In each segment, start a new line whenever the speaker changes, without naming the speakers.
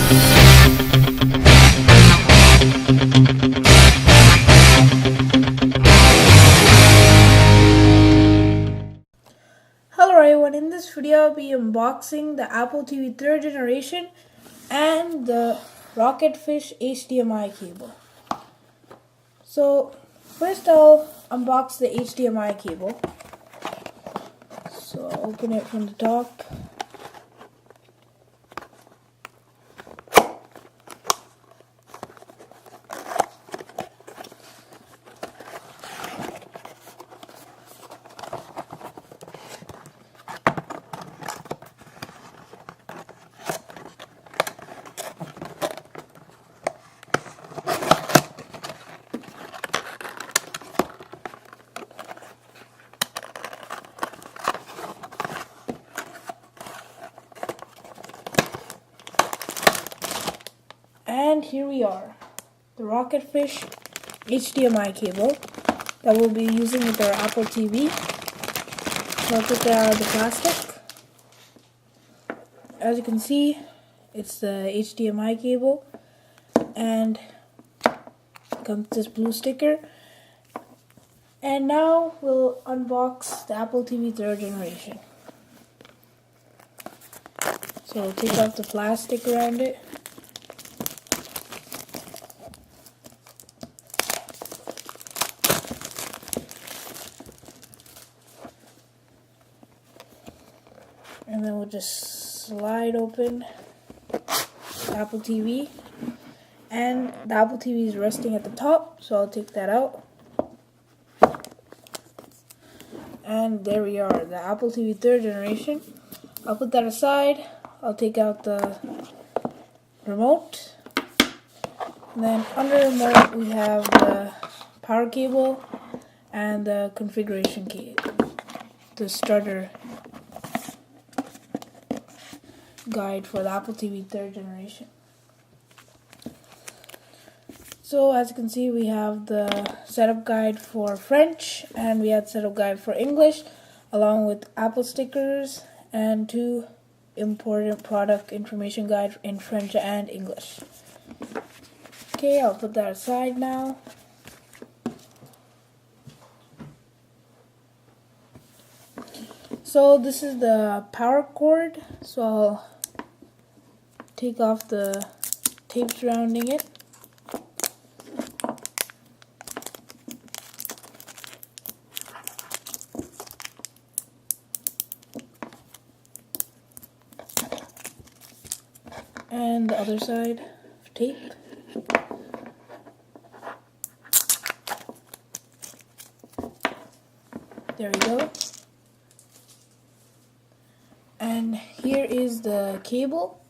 Hello everyone, in this video I'll be unboxing the Apple TV 3rd generation and the Rocketfish HDMI cable. So first I'll unbox the HDMI cable. So I'll open it from the top. And here we are, the Rocketfish HDMI cable that we'll be using with our Apple TV. So I'll put that out of the plastic. As you can see, it's the HDMI cable and comes this blue sticker. And now we'll unbox the Apple TV 3rd generation. So I'll take off the plastic around it. And then we'll just slide open the Apple TV. And the Apple TV is resting at the top, so I'll take that out. And there we are, the Apple TV 3rd generation. I'll put that aside. I'll take out the remote. And then under the remote we have the power cable and the configuration key, the starter guide for the Apple TV 3rd generation. So as you can see, we have the setup guide for French and we have setup guide for English, along with Apple stickers and 2 important product information guide in French and English. Okay, I'll put that aside now. So this is the power cord, so I'll take off the tape surrounding it. And the other side of tape. There we go. And here is the cable,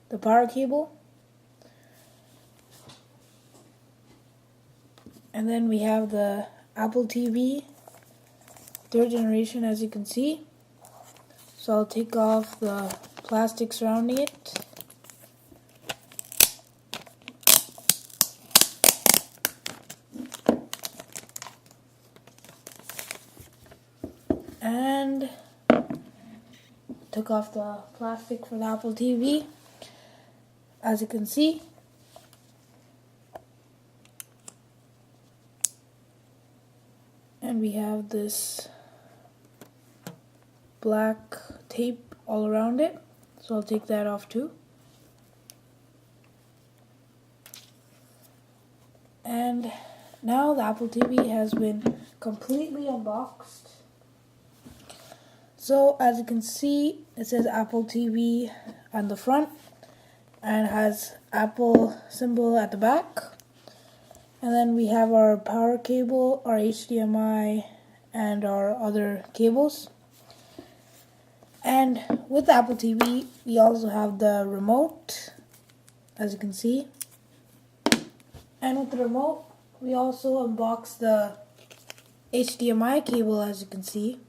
the power cable. And then we have the Apple TV 3rd generation, as you can see. So I'll take off the plastic surrounding it. And took off the plastic for the Apple TV, as you can see. And we have this black tape all around it, so I'll take that off too. And now the Apple TV has been completely unboxed. So as you can see, it says Apple TV on the front and has Apple symbol at the back. And then we have our power cable, our HDMI, and our other cables. And with the Apple TV, we also have the remote, as you can see. And with the remote, we also unboxed the HDMI cable, as you can see.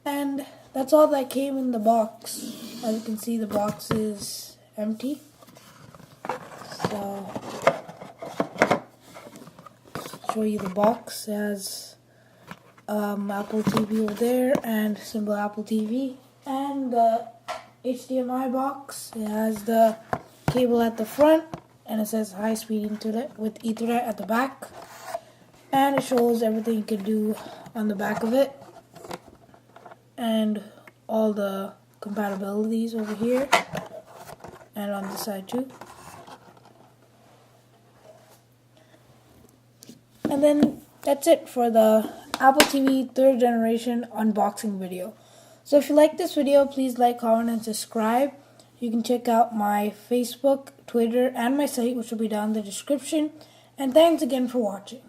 And that's all that came in the box. As you can see, the box is empty. So, show you the box. It has Apple TV over there and symbol Apple TV and the HDMI box. It has the cable at the front, and it says high-speed internet with Ethernet at the back. And it shows everything you can do on the back of it, and all the compatibilities over here, and on this side too. And then that's it for the Apple TV 3rd generation unboxing video. So if you like this video, please like, comment, and subscribe. You can check out my Facebook, Twitter, and my site, which will be down in the description. And thanks again for watching.